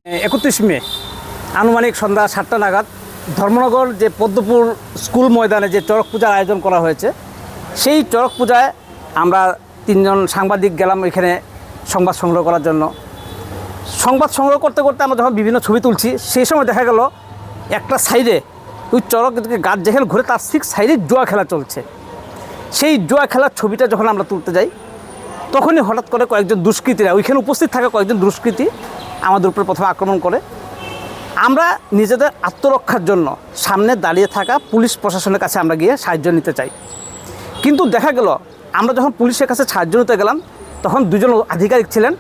31 মে আনুমানিক সন্ধ্যা 7টা নাগাদ ধর্মনগর যে পদ্মপুর স্কুল ময়দানে যে চড়ক পূজার আয়োজন করা হয়েছে, সেই চড়ক পূজায় আমরা 3 জন সাংবাদিক গেলাম এখানে সংবাদ সংগ্রহ করার জন্য। সংবাদ সংগ্রহ করতে করতে আমরা যখন বিভিন্ন ছবি তুলছি, সেই সময় দেখা গেল একটা সাইডে ওই চড়ক গাছ যেখানে ঘুরে তার ঠিক সাইডে জুয়া খেলা চলছে। সেই জুয়া খেলার ছবিটা যখন আমরা তুলতে যাই, তখনই হঠাৎ করে কয়েকজন দুষ্কৃতীরা, ওইখানে উপস্থিত থাকা কয়েকজন দুষ্কৃতী আমাদের উপরে প্রথমে আক্রমণ করে। আমরা নিজেদের আত্মরক্ষার জন্য সামনে দাঁড়িয়ে থাকা পুলিশ প্রশাসনের কাছে আমরা গিয়ে সাহায্য নিতে চাই, কিন্তু দেখা গেল আমরা যখন পুলিশের কাছে সাহায্য নিতে গেলাম, তখন 2 জন আধিকারিক ছিলেন,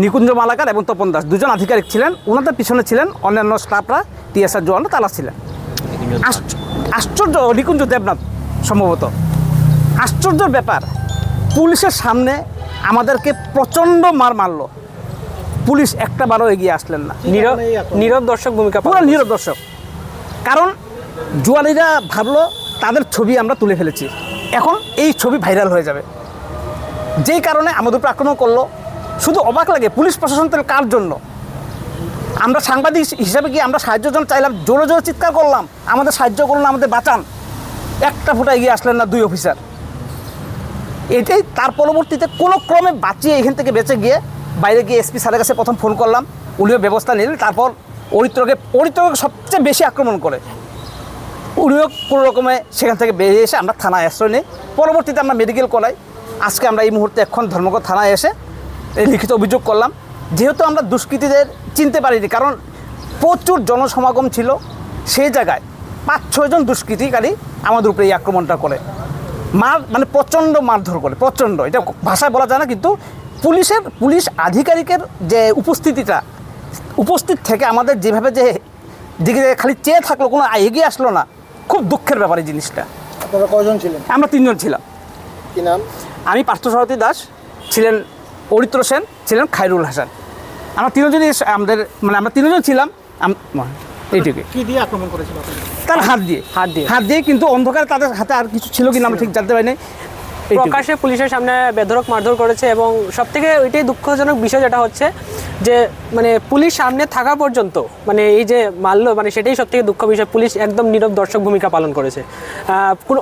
নিকুঞ্জ মালাকার এবং তপন দাস, 2 জন আধিকারিক ছিলেন। ওনাদের পিছনে ছিলেন অন্যান্য স্টাফরা, টিএসআর জওয়ানরা, তারা ছিলেন। আশ্চর্য, নিকুঞ্জ দেবনাথ সম্ভবত। আশ্চর্যের ব্যাপার, পুলিশের সামনে আমাদেরকে প্রচণ্ড মার মারলো। পুলিশ একটা বারও এগিয়ে আসলেন না, নীরব দর্শক ভূমিকা, পুরো নীরব দর্শক। কারণ জুয়ারিরা ভাবলো তাদের ছবি আমরা তুলে ফেলেছি, এখন এই ছবি ভাইরাল হয়ে যাবে, যেই কারণে আমাদের উপর আক্রমণ করলো। শুধু অবাক লাগে, পুলিশ প্রশাসন তাহলে কার জন্য? আমরা সাংবাদিক হিসাবে গিয়ে আমরা সাহায্যের জন্য চাইলাম, জোরে জোরে চিৎকার করলাম, আমাদের সাহায্য করুন, আমাদের বাঁচান। একটা ফোঁটা এগিয়ে আসলেন না 2 অফিসার। এটাই তার পরবর্তীতে কোনো ক্রমে বাঁচিয়ে এখান থেকে বেঁচে গিয়ে বাইরে গিয়ে এসপি স্যারের কাছে প্রথম ফোন করলাম, উনিও ব্যবস্থা নিলেন। তারপর অরিত্রকে সবচেয়ে বেশি আক্রমণ করে, উনিও কোনো রকমে সেখান থেকে বেরিয়ে এসে আমরা থানায় আশ্রয় নিই। পরবর্তীতে আমরা মেডিকেল করাই। আজকে আমরা এই মুহূর্তে এখন ধর্মনগর থানায় এসে লিখিত অভিযোগ করলাম, যেহেতু আমরা দুষ্কৃতীদের চিনতে পারিনি, কারণ প্রচুর জনসমাগম ছিল। সেই জায়গায় 5-6 জন দুষ্কৃতিকারী আমাদের উপরে এই আক্রমণটা করে, মানে প্রচণ্ড মারধর করে, প্রচণ্ড। এটা ভাষায় বলা যায় না, কিন্তু পুলিশ আধিকারিকের যে উপস্থিত থেকে আমাদের যেভাবে যে দিকে খালি চেয়ে থাকলো, কোনো এগিয়ে আসলো না, খুব দুঃখের ব্যাপার এই জিনিসটা। আপনারা কয়জন ছিলেন? আমরা 3 জন ছিলাম। কি নাম? আমি পার্থসারথী দাস, ছিলেন অরিত্র সেন, ছিলেন খায়রুল হাসান। আমরা 3 জনই আমরা 3 জন ছিলাম। এইটুকু। কি দিয়ে আক্রমণ করেছিল? তার হাত দিয়ে, কিন্তু অন্ধকারে তাদের হাতে আর কিছু ছিল কিনা আমরা ঠিক জানতে পারিনি। প্রকাশ্যে পুলিশের সামনে বেধড়ক মারধর করেছে, এবং সবথেকে ওইটাই দুঃখজনক বিষয় যেটা হচ্ছে যে মানে পুলিশ সামনে থাকা পর্যন্ত মানে এই যে মারলো, মানে সেটাই সবথেকে দুঃখ বিষয়। পুলিশ একদম নীরব দর্শক ভূমিকা পালন করেছে।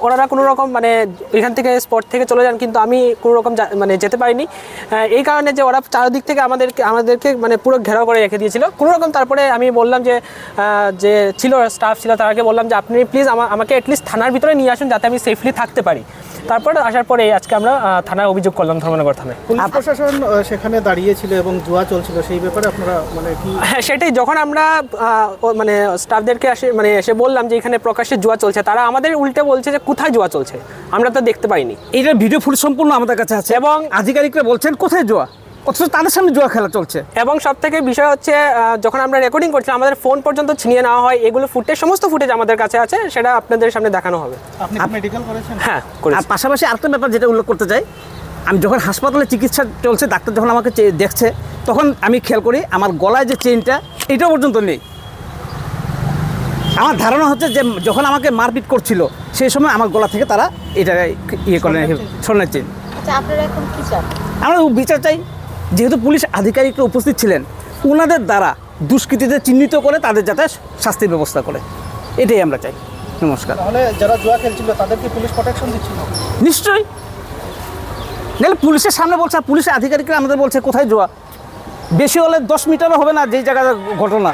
ওনারা কোনো রকম মানে এখান থেকে স্পট থেকে চলে যান, কিন্তু আমি কোনো রকম মানে যেতে পারিনি। এই কারণে যে ওরা চারদিক থেকে আমাদেরকে মানে পুরো ঘেরাও করে রেখে দিয়েছিল কোনো রকম। তারপরে আমি বললাম যে ছিল স্টাফ ছিল, তাদেরকে বললাম যে আপনি প্লিজ আমাকে অ্যাটলিস্ট থানার ভিতরে নিয়ে আসুন, যাতে আমি সেফলি থাকতে পারি। তারপরে আসার পরে আজকে আমরা থানায় অভিযোগ করলাম, ধর্মনগর থানায়। পুলিশ প্রশাসন সেখানে দাঁড়িয়েছিল এবং জুয়া চলছিল, সেই ব্যাপারে আপনারা মানে কি? হ্যাঁ, সেটাই। যখন আমরা মানে স্টাফদেরকে এসে বললাম যে এখানে প্রকাশ্যে জুয়া চলছে, তারা আমাদের উল্টে বলছে যে কোথায় জুয়া চলছে, আমরা তো দেখতে পাইনি। এইটার ভিডিও ফুটেজ সম্পূর্ণ আমাদের কাছে আছে, এবং আধিকারিকরা বলছেন কোথায় জুয়া, অথচ তাদের সামনে জুয়া খেলা চলছে। এবং সব থেকে বিষয় হচ্ছে, যখন আমরা রেকর্ডিং করছিলাম আমাদের ফোন পর্যন্ত ছিনিয়ে নেওয়া হয়। এগুলো সমস্ত ফুটেজ আমাদের কাছে আছে, সেটা আপনাদের সামনে দেখানো হবে। আপনি মেডিকেল করেছেন? হ্যাঁ, আর পাশাপাশি আরেকটা ব্যাপার যেটা উল্লেখ করতে চাই, আমি যখন হাসপাতালে চিকিৎসা চলছে, ডাক্তার যখন আমাকে দেখছে, তখন আমি খেয়াল করি আমার গলায় যে চেইনটা, এটা পর্যন্ত নেই। আমার ধারণা হচ্ছে যে যখন আমাকে মারপিট করছিল, সেই সময় আমার গলা থেকে তারা এটা করে স্বর্ণের চেইন। আপনারা এখন কি চান? আমরা বিচার চাই। যেহেতু পুলিশ আধিকারিকরা উপস্থিত ছিলেন, ওনাদের দ্বারা দুষ্কৃতীদের চিহ্নিত করে তাদের যাতে শাস্তির ব্যবস্থা করে, এটাই আমরা চাই। নমস্কার। তাহলে যারা জুয়া খেলছিল তাদেরকে পুলিশ প্রোটেকশন দিচ্ছিল? নিশ্চয়ই। নাহলে পুলিশের সামনে বলছে, আর পুলিশের আধিকারিকরা আমাদের বলছে কোথায় জুয়া। বেশি হলে 10 মিটারও হবে না যেই জায়গায় ঘটনা।